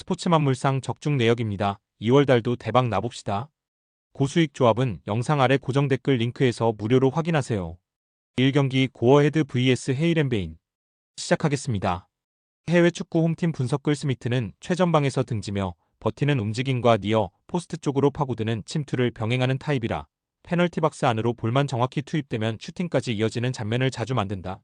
스포츠만물상 적중 내역입니다. 2월달도 대박 나봅시다. 고수익 조합은 영상 아래 고정 댓글 링크에서 무료로 확인하세요. 1경기 고어헤드 vs 헤이렌베인 시작하겠습니다. 해외 축구 홈팀 분석글 스미트는 최전방에서 등지며 버티는 움직임과 니어, 포스트 쪽으로 파고드는 침투를 병행하는 타입이라 페널티 박스 안으로 볼만 정확히 투입되면 슈팅까지 이어지는 장면을 자주 만든다.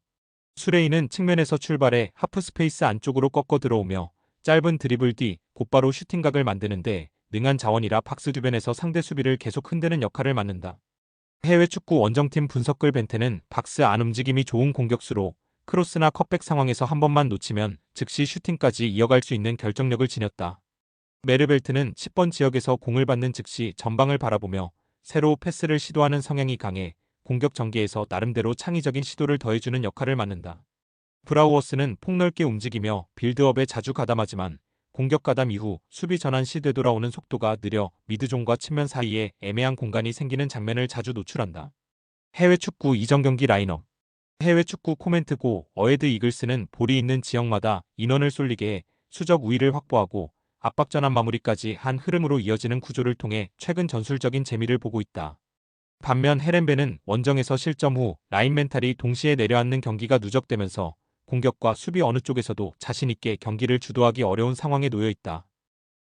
수레이는 측면에서 출발해 하프 스페이스 안쪽으로 꺾어 들어오며 짧은 드리블 뒤 곧바로 슈팅각을 만드는데 능한 자원이라 박스 주변에서 상대 수비를 계속 흔드는 역할을 맡는다. 해외 축구 원정팀 분석글 벤테는 박스 안 움직임이 좋은 공격수로 크로스나 컷백 상황에서 한 번만 놓치면 즉시 슈팅까지 이어갈 수 있는 결정력을 지녔다. 메르벨트는 10번 지역에서 공을 받는 즉시 전방을 바라보며 새로 패스를 시도하는 성향이 강해 공격 전개에서 나름대로 창의적인 시도를 더해주는 역할을 맡는다. 브라우어스는 폭넓게 움직이며 빌드업에 자주 가담하지만 공격 가담 이후 수비 전환 시 되돌아오는 속도가 느려 미드존과 측면 사이에 애매한 공간이 생기는 장면을 자주 노출한다. 해외 축구 이전 경기 라인업. 해외 축구 코멘트 고 어헤드 이글스는 볼이 있는 지역마다 인원을 쏠리게 해 수적 우위를 확보하고 압박 전환 마무리까지 한 흐름으로 이어지는 구조를 통해 최근 전술적인 재미를 보고 있다. 반면 헤렌베는 원정에서 실점 후 라인 멘탈이 동시에 내려앉는 경기가 누적되면서 공격과 수비 어느 쪽에서도 자신있게 경기를 주도하기 어려운 상황에 놓여 있다.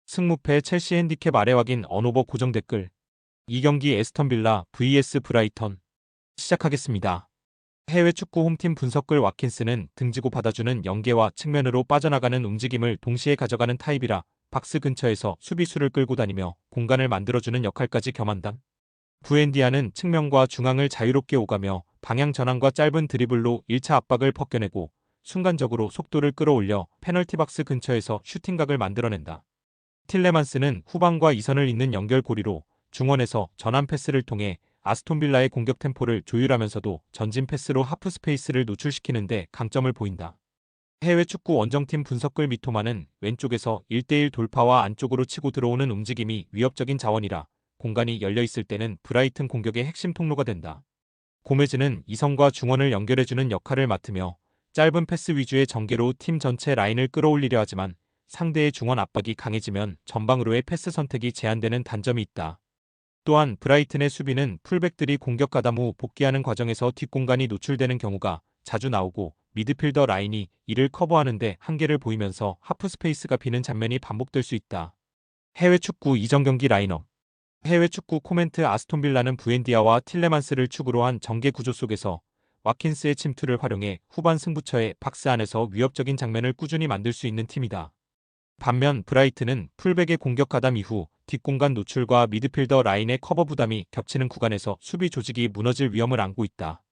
승무패 첼시 핸디캡 아래 확인 언오버 고정 댓글. 이 경기 에스턴 빌라 vs 브라이턴 시작하겠습니다. 해외 축구 홈팀 분석글 와킨스는 등지고 받아주는 연계와 측면으로 빠져나가는 움직임을 동시에 가져가는 타입이라 박스 근처에서 수비수를 끌고 다니며 공간을 만들어주는 역할까지 겸한다. 부엔디아는 측면과 중앙을 자유롭게 오가며 방향 전환과 짧은 드리블로 1차 압박을 벗겨내고 순간적으로 속도를 끌어올려 페널티 박스 근처에서 슈팅각을 만들어낸다. 틸레만스는 후방과 이선을 잇는 연결고리로 중원에서 전환 패스를 통해 아스톤빌라의 공격 템포를 조율하면서도 전진 패스로 하프 스페이스를 노출시키는데 강점을 보인다. 해외 축구 원정팀 분석글 미토마는 왼쪽에서 1대1 돌파와 안쪽으로 치고 들어오는 움직임이 위협적인 자원이라 공간이 열려있을 때는 브라이튼 공격의 핵심 통로가 된다. 고메즈는 이선과 중원을 연결해주는 역할을 맡으며 짧은 패스 위주의 전개로 팀 전체 라인을 끌어올리려 하지만 상대의 중원 압박이 강해지면 전방으로의 패스 선택이 제한되는 단점이 있다. 또한 브라이튼의 수비는 풀백들이 공격 가담 후 복귀하는 과정에서 뒷공간이 노출되는 경우가 자주 나오고 미드필더 라인이 이를 커버하는데 한계를 보이면서 하프 스페이스가 비는 장면이 반복될 수 있다. 해외 축구 이전 경기 라인업. 해외 축구 코멘트 아스톤빌라는 부엔디아와 틸레만스를 축으로 한 전개 구조 속에서 와킨스의 침투를 활용해 후반 승부처에 박스 안에서 위협적인 장면을 꾸준히 만들 수 있는 팀이다. 반면 브라이튼은 풀백의 공격 가담 이후 뒷공간 노출과 미드필더 라인의 커버 부담이 겹치는 구간에서 수비 조직이 무너질 위험을 안고 있다.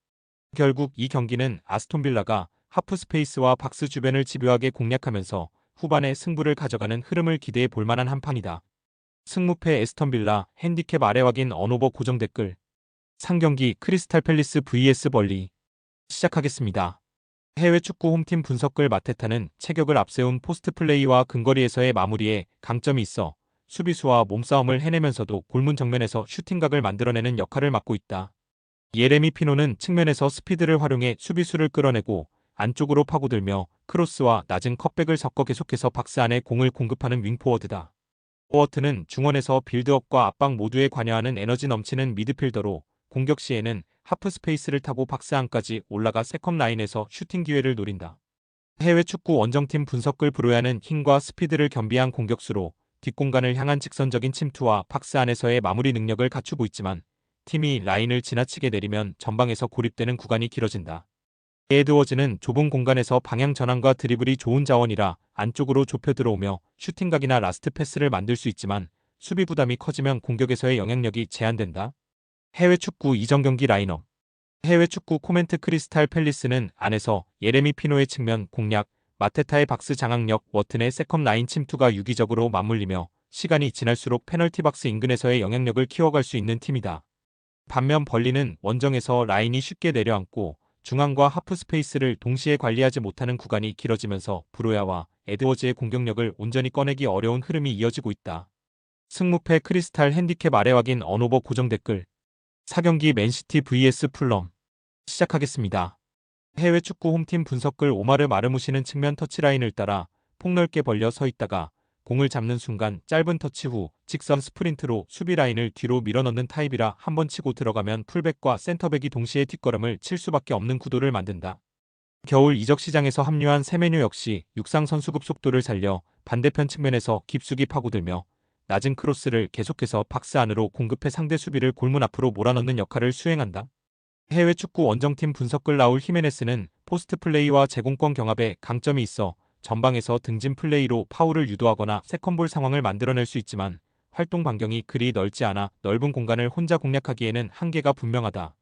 결국 이 경기는 아스톤빌라가 하프 스페이스와 박스 주변을 집요하게 공략하면서 후반에 승부를 가져가는 흐름을 기대해 볼 만한 한판이다. 승무패 에스턴빌라 핸디캡 아래 확인 언오버 고정 댓글. 상경기 크리스탈 팰리스 vs 벌리 시작하겠습니다. 해외 축구 홈팀 분석글 마테타는 체격을 앞세운 포스트 플레이와 근거리에서의 마무리에 강점이 있어 수비수와 몸싸움을 해내면서도 골문 정면에서 슈팅각을 만들어내는 역할을 맡고 있다. 예레미 피노는 측면에서 스피드를 활용해 수비수를 끌어내고 안쪽으로 파고들며 크로스와 낮은 컷백을 섞어 계속해서 박스 안에 공을 공급하는 윙포워드다. 호워트는 중원에서 빌드업과 압박 모두에 관여하는 에너지 넘치는 미드필더로 공격 시에는 하프 스페이스를 타고 박스 안까지 올라가 세컨 라인에서 슈팅 기회를 노린다. 해외 축구 원정팀 분석글 브로야는 힘과 스피드를 겸비한 공격수로 뒷공간을 향한 직선적인 침투와 박스 안에서의 마무리 능력을 갖추고 있지만 팀이 라인을 지나치게 내리면 전방에서 고립되는 구간이 길어진다. 에드워즈는 좁은 공간에서 방향 전환과 드리블이 좋은 자원이라 안쪽으로 좁혀 들어오며 슈팅각이나 라스트 패스를 만들 수 있지만 수비 부담이 커지면 공격에서의 영향력이 제한된다. 해외 축구 이전 경기 라인업. 해외 축구 코멘트 크리스탈 팰리스는 안에서 예레미 피노의 측면 공략, 마테타의 박스 장악력, 워튼의 세컨 라인 침투가 유기적으로 맞물리며 시간이 지날수록 페널티 박스 인근에서의 영향력을 키워갈 수 있는 팀이다. 반면 벌리는 원정에서 라인이 쉽게 내려앉고 중앙과 하프 스페이스를 동시에 관리하지 못하는 구간이 길어지면서 브로야와 에드워즈의 공격력을 온전히 꺼내기 어려운 흐름이 이어지고 있다. 승무패 크리스탈 핸디캡 아래 확인 언오버 고정 댓글. 4경기 맨시티 vs 풀럼 시작하겠습니다. 해외 축구 홈팀 분석글 오마르 마르무시는 측면 터치라인을 따라 폭넓게 벌려 서 있다가 공을 잡는 순간 짧은 터치 후 직선 스프린트로 수비 라인을 뒤로 밀어넣는 타입이라 한번 치고 들어가면 풀백과 센터백이 동시에 뒷걸음을 칠 수밖에 없는 구도를 만든다. 겨울 이적 시장에서 합류한 세메뉴 역시 육상 선수급 속도를 살려 반대편 측면에서 깊숙이 파고들며 낮은 크로스를 계속해서 박스 안으로 공급해 상대 수비를 골문 앞으로 몰아넣는 역할을 수행한다. 해외 축구 원정팀 분석글 라울 히메네스는 포스트 플레이와 제공권 경합에 강점이 있어 전방에서 등진 플레이로 파울을 유도하거나 세컨볼 상황을 만들어낼 수 있지만 활동 반경이 그리 넓지 않아 넓은 공간을 혼자 공략하기에는 한계가 분명하다.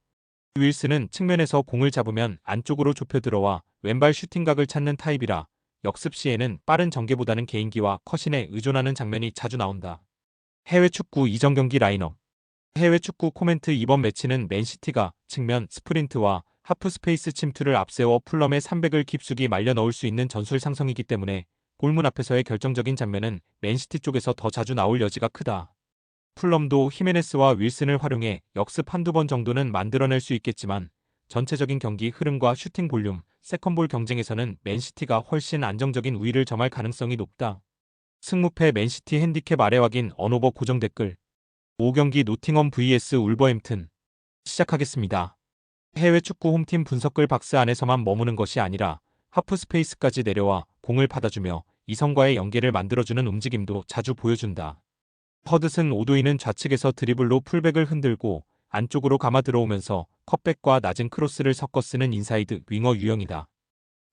윌스는 측면에서 공을 잡으면 안쪽으로 좁혀 들어와 왼발 슈팅각을 찾는 타입이라 역습 시에는 빠른 전개보다는 개인기와 컷신에 의존하는 장면이 자주 나온다. 해외 축구 이전 경기 라인업. 해외 축구 코멘트. 이번 매치는 맨시티가 측면 스프린트와 하프 스페이스 침투를 앞세워 풀럼의 300을 깊숙이 말려 넣을 수 있는 전술 상성이기 때문에 골문 앞에서의 결정적인 장면은 맨시티 쪽에서 더 자주 나올 여지가 크다. 풀럼도 히메네스와 윌슨을 활용해 역습 한두 번 정도는 만들어낼 수 있겠지만 전체적인 경기 흐름과 슈팅 볼륨, 세컨볼 경쟁에서는 맨시티가 훨씬 안정적인 우위를 점할 가능성이 높다. 승무패 맨시티 핸디캡 아래 확인 언오버 고정 댓글. 5경기 노팅엄 vs 울버햄튼. 시작하겠습니다. 해외 축구 홈팀 분석글 박스 안에서만 머무는 것이 아니라 하프 스페이스까지 내려와 공을 받아주며 이성과의 연계를 만들어주는 움직임도 자주 보여준다. 허드슨 오도이는 좌측에서 드리블로 풀백을 흔들고 안쪽으로 감아 들어오면서 컷백과 낮은 크로스를 섞어 쓰는 인사이드 윙어 유형이다.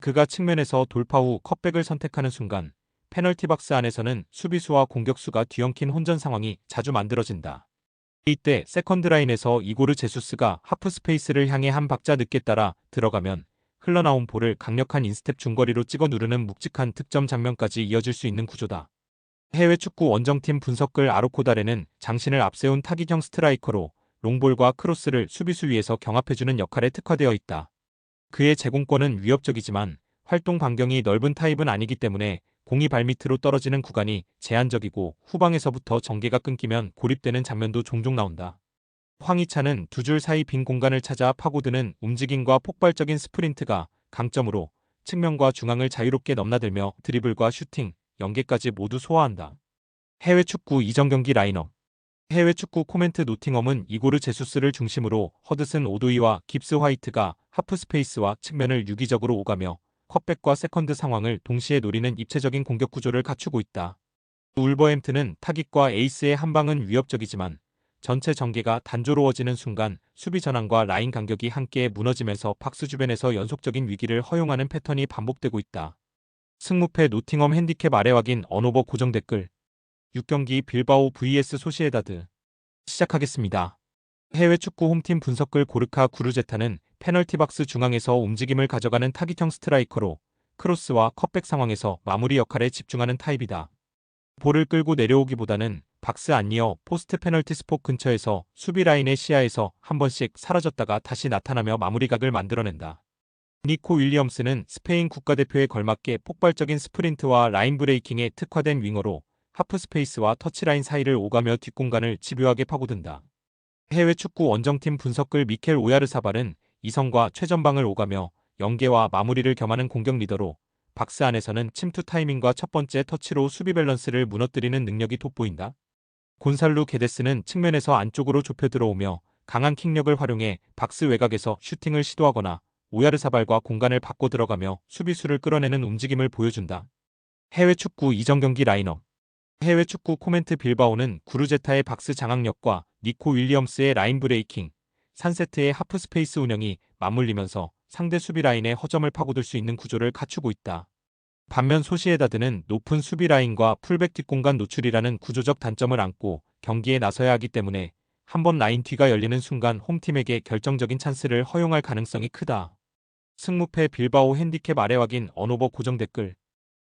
그가 측면에서 돌파 후 컷백을 선택하는 순간 페널티 박스 안에서는 수비수와 공격수가 뒤엉킨 혼전 상황이 자주 만들어진다. 이때 세컨드 라인에서 이고르 제수스가 하프 스페이스를 향해 한 박자 늦게 따라 들어가면 흘러나온 볼을 강력한 인스텝 중거리로 찍어 누르는 묵직한 득점 장면까지 이어질 수 있는 구조다. 해외 축구 원정팀 분석글 아로코다레는 장신을 앞세운 타깃형 스트라이커로 롱볼과 크로스를 수비수 위에서 경합해주는 역할에 특화되어 있다. 그의 제공권은 위협적이지만 활동 반경이 넓은 타입은 아니기 때문에 공이 발밑으로 떨어지는 구간이 제한적이고 후방에서부터 전개가 끊기면 고립되는 장면도 종종 나온다. 황희찬은 두 줄 사이 빈 공간을 찾아 파고드는 움직임과 폭발적인 스프린트가 강점으로 측면과 중앙을 자유롭게 넘나들며 드리블과 슈팅, 연계까지 모두 소화한다. 해외 축구 이전 경기 라인업. 해외 축구 코멘트. 노팅엄은 이고르 제수스를 중심으로 허드슨 오도이와 깁스 화이트가 하프 스페이스와 측면을 유기적으로 오가며 컷백과 세컨드 상황을 동시에 노리는 입체적인 공격 구조를 갖추고 있다. 울버햄튼은 타깃과 에이스의 한 방은 위협적이지만 전체 전개가 단조로워지는 순간 수비 전환과 라인 간격이 함께 무너지면서 박스 주변에서 연속적인 위기를 허용하는 패턴이 반복되고 있다. 승무패. 노팅엄 핸디캡 아래 확인 언오버 고정 댓글. 6경기 빌바오 vs 소시에다드. 시작하겠습니다. 해외 축구 홈팀 분석글 고르카 구르제타는 페널티 박스 중앙에서 움직임을 가져가는 타깃형 스트라이커로 크로스와 컷백 상황에서 마무리 역할에 집중하는 타입이다. 볼을 끌고 내려오기보다는 박스 안니어 포스트 페널티 스포 근처에서 수비 라인의 시야에서 한 번씩 사라졌다가 다시 나타나며 마무리각을 만들어낸다. 니코 윌리엄스는 스페인 국가대표에 걸맞게 폭발적인 스프린트와 라인 브레이킹에 특화된 윙어로 하프 스페이스와 터치라인 사이를 오가며 뒷공간을 집요하게 파고든다. 해외 축구 원정팀 분석글 미켈 오야르사발은 이성과 최전방을 오가며 연계와 마무리를 겸하는 공격 리더로 박스 안에서는 침투 타이밍과 첫 번째 터치로 수비 밸런스를 무너뜨리는 능력이 돋보인다. 곤살루 게데스는 측면에서 안쪽으로 좁혀 들어오며 강한 킥력을 활용해 박스 외곽에서 슈팅을 시도하거나 오야르사발과 공간을 바꿔 들어가며 수비수를 끌어내는 움직임을 보여준다. 해외 축구 이전 경기 라인업. 해외 축구 코멘트. 빌바오는 구르제타의 박스 장악력과 니코 윌리엄스의 라인 브레이킹, 산세트의 하프 스페이스 운영이 맞물리면서 상대 수비 라인의 허점을 파고들 수 있는 구조를 갖추고 있다. 반면 소시에다드는 높은 수비 라인과 풀백 뒷공간 노출이라는 구조적 단점을 안고 경기에 나서야 하기 때문에 한번 라인 뒤가 열리는 순간 홈팀에게 결정적인 찬스를 허용할 가능성이 크다. 승무패. 빌바오 핸디캡 아래 확인 언오버 고정 댓글.